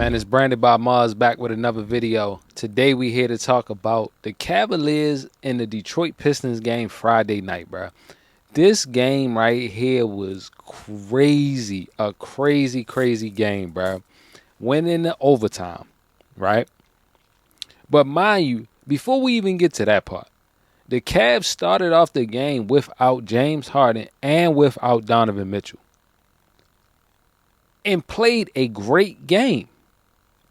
Man, it's Branded by Mars back with another video. Today we here to talk about the Cavaliers and the Detroit Pistons game Friday night, bro. This game right here was crazy. A crazy game, bro. Went into overtime, right? But mind you, before we even get to that part, the Cavs started off the game without James Harden and without Donovan Mitchell. And played a great game.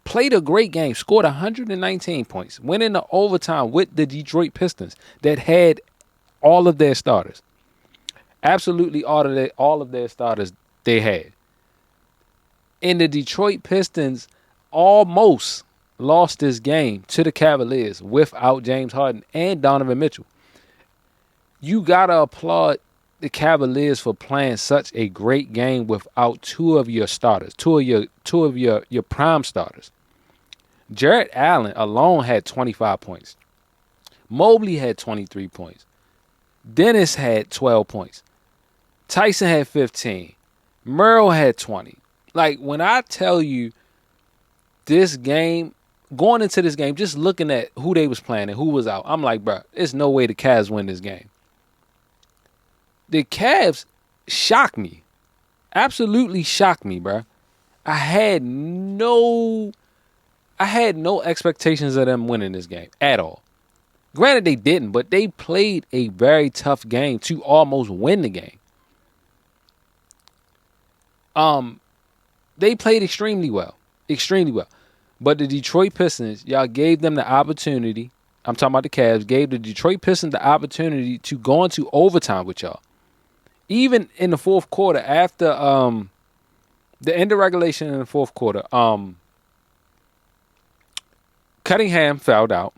Scored 119 points. Went into overtime with the Detroit Pistons that had all of their starters. Absolutely all of their starters they had. And the Detroit Pistons almost lost this game to the Cavaliers without James Harden and Donovan Mitchell. You got to applaud the Cavaliers for playing such a great game without two of your starters, two of your prime starters. Jarrett Allen alone had 25 points. Mobley had 23 points. Dennis had 12 points. Tyson had 15. Merle had 20. Like, when I tell you this game, going into this game, just looking at who they was playing and who was out, I'm like, bro, there's no way the Cavs win this game. The Cavs shocked me. Absolutely shocked me, bro. I had no expectations of them winning this game at all. Granted, they didn't, but they played a very tough game to almost win the game. They played extremely well. But the Detroit Pistons, y'all gave them the opportunity. I'm talking about the Cavs, gave the Detroit Pistons the opportunity to go into overtime with y'all. Even in the fourth quarter, after the end of regulation in the fourth quarter, Cunningham fouled out.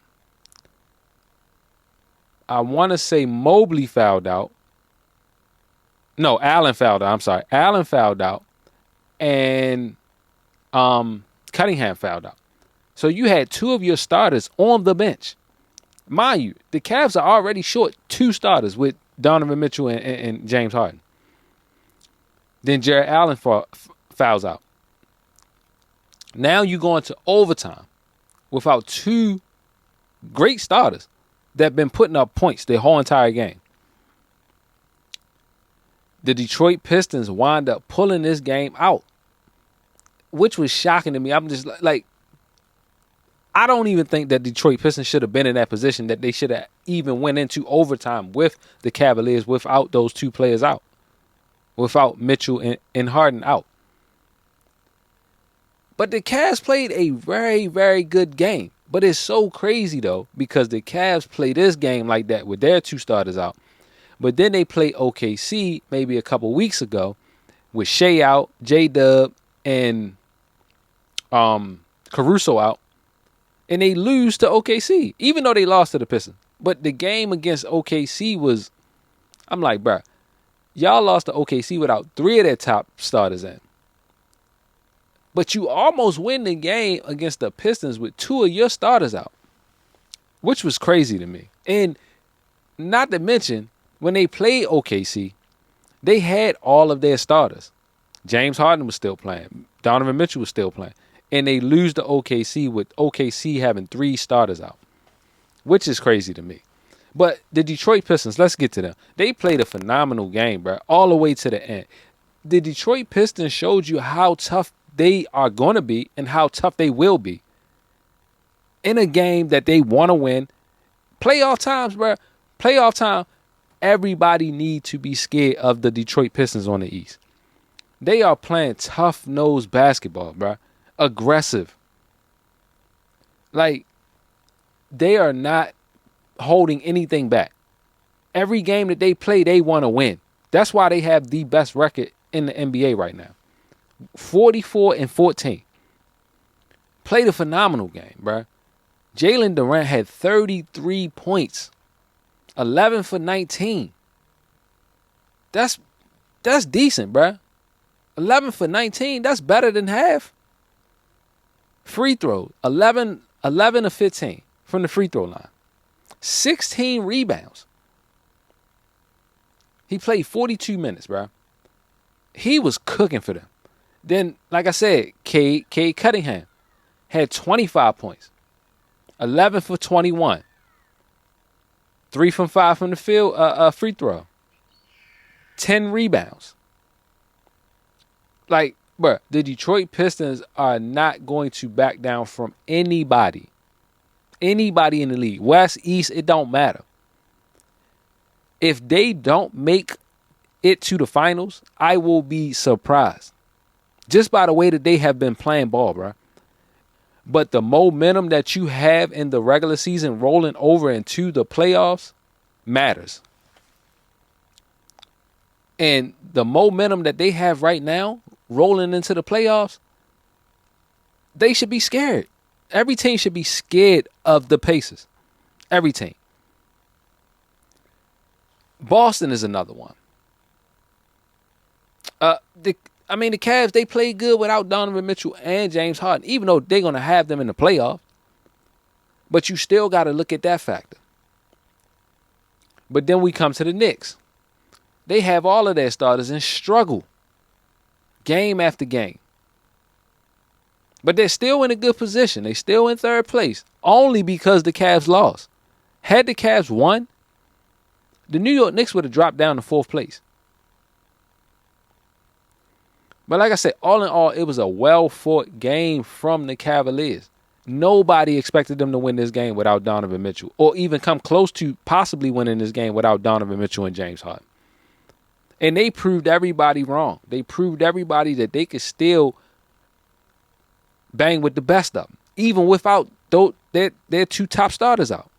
I want to say Mobley fouled out. No, Allen fouled out. I'm sorry. Allen fouled out. And Cunningham fouled out. So you had two of your starters on the bench. Mind you, the Cavs are already short two starters with Donovan Mitchell and James Harden. Then Jarrett Allen fouls out. Now you go into overtime without two great starters that have been putting up points the whole entire game. The Detroit Pistons wind up pulling this game out, which was shocking to me. I'm just like, I don't even think that Detroit Pistons should have been in that position, that they should have even went into overtime with the Cavaliers without those two players out, without Mitchell and Harden out. But the Cavs played a very, very good game. But it's so crazy, though, because the Cavs play this game like that with their two starters out. But then they play OKC maybe a couple weeks ago with Shea out, J-Dub, and Caruso out. And they lose to OKC, even though they lost to the Pistons. But the game against OKC was, I'm like, bro, y'all lost to OKC without three of their top starters in. But you almost win the game against the Pistons with two of your starters out, which was crazy to me. And not to mention, when they played OKC, they had all of their starters. James Harden was still playing. Donovan Mitchell was still playing. And they lose to OKC with OKC having three starters out, which is crazy to me. But the Detroit Pistons, let's get to them. They played a phenomenal game, bro, all the way to the end. The Detroit Pistons showed you how tough they are going to be and how tough they will be in a game that they want to win. Playoff times, bro. Playoff time, everybody need to be scared of the Detroit Pistons on the East. They are playing tough-nosed basketball, bro. Aggressive. Like, they are not holding anything back. Every game that they play, they want to win. That's why they have the best record in the NBA right now. 44-14. Played a phenomenal game, bro. Jalen Durant had 33 points. 11 for 19. That's decent, bro. 11 for 19, that's better than half. Free throws, 11 of 15 from the free throw line. 16 rebounds. He played 42 minutes, bro. He was cooking for them. Then, like I said, Cade Cunningham, had 25 points, 11 for 21, 3 from 5 from the field, free throw, 10 rebounds. Like, bruh, the Detroit Pistons are not going to back down from anybody. Anybody in the league. West, East, it don't matter. If they don't make it to the finals, I will be surprised. Just by the way that they have been playing ball, bruh. But the momentum that you have in the regular season rolling over into the playoffs matters. And the momentum that they have right now rolling into the playoffs, they should be scared. Every team should be scared of the Pacers. Every team. Boston is another one. The Cavs, they played good without Donovan Mitchell and James Harden, even though they're going to have them in the playoffs. But you still got to look at that factor. But then we come to the Knicks. They have all of their starters and struggle game after game. But they're still in a good position. They're still in third place, only because the Cavs lost. Had the Cavs won, the New York Knicks would have dropped down to fourth place. But like I said, all in all, it was a well-fought game from the Cavaliers. Nobody expected them to win this game without Donovan Mitchell, or even come close to possibly winning this game without Donovan Mitchell and James Harden. And they proved everybody wrong. They proved everybody that they could still bang with the best of them, even without their two top starters out.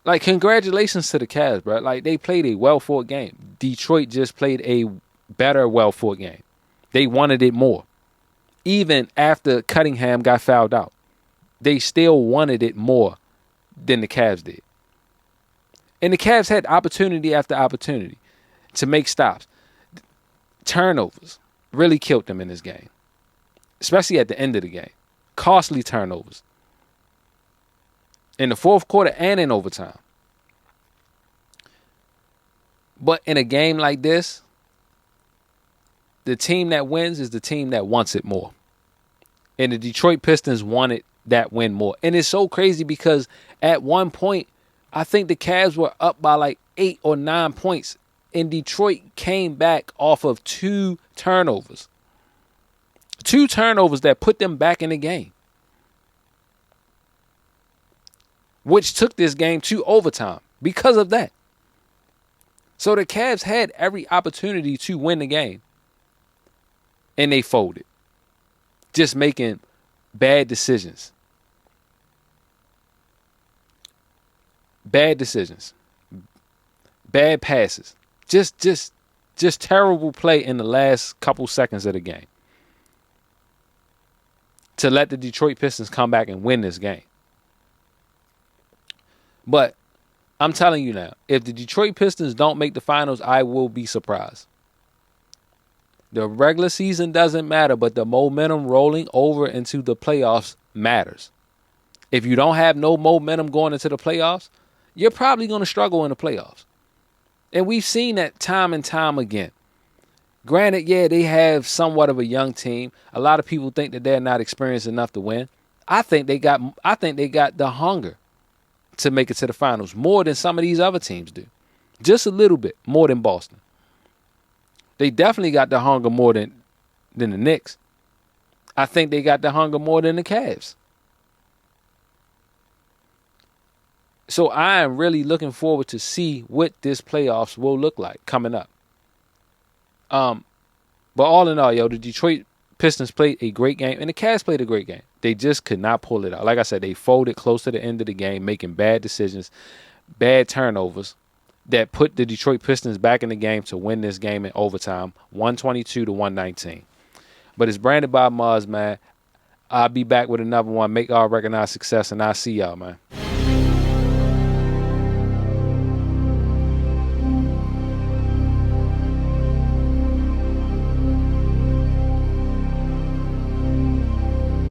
Like, congratulations to the Cavs, bro. Like, they played a well-fought game. Detroit just played a better well-fought game. They wanted it more. Even after Cunningham got fouled out, they still wanted it more than the Cavs did. And the Cavs had opportunity after opportunity to make stops. Turnovers really killed them in this game, especially at the end of the game. Costly turnovers in the fourth quarter and in overtime. But in a game like this, the team that wins is the team that wants it more. And the Detroit Pistons wanted that win more. And it's so crazy because at one point, I think the Cavs were up by like 8 or 9 points. And Detroit came back off of 2 turnovers. 2 turnovers that put them back in the game, which took this game to overtime because of that. So the Cavs had every opportunity to win the game, and they folded, just making bad decisions. Bad decisions. Bad passes. Just terrible play in the last couple seconds of the game to let the Detroit Pistons come back and win this game. But I'm telling you now, if the Detroit Pistons don't make the finals, I will be surprised. The regular season doesn't matter, but the momentum rolling over into the playoffs matters. If you don't have no momentum going into the playoffs, you're probably going to struggle in the playoffs. And we've seen that time and time again. Granted, yeah, they have somewhat of a young team. A lot of people think that they're not experienced enough to win. I think they got the hunger to make it to the finals more than some of these other teams do. Just a little bit more than Boston. They definitely got the hunger more than the Knicks. I think they got the hunger more than the Cavs. So I am really looking forward to see what this playoffs will look like coming up. But all in all, the Detroit Pistons played a great game, and the Cavs played a great game. They just could not pull it out. Like I said, they folded close to the end of the game, making bad decisions, bad turnovers that put the Detroit Pistons back in the game to win this game in overtime, 122-119. But it's branded by Mars, man. I'll be back with another one. Make all recognize success, and I'll see y'all, man.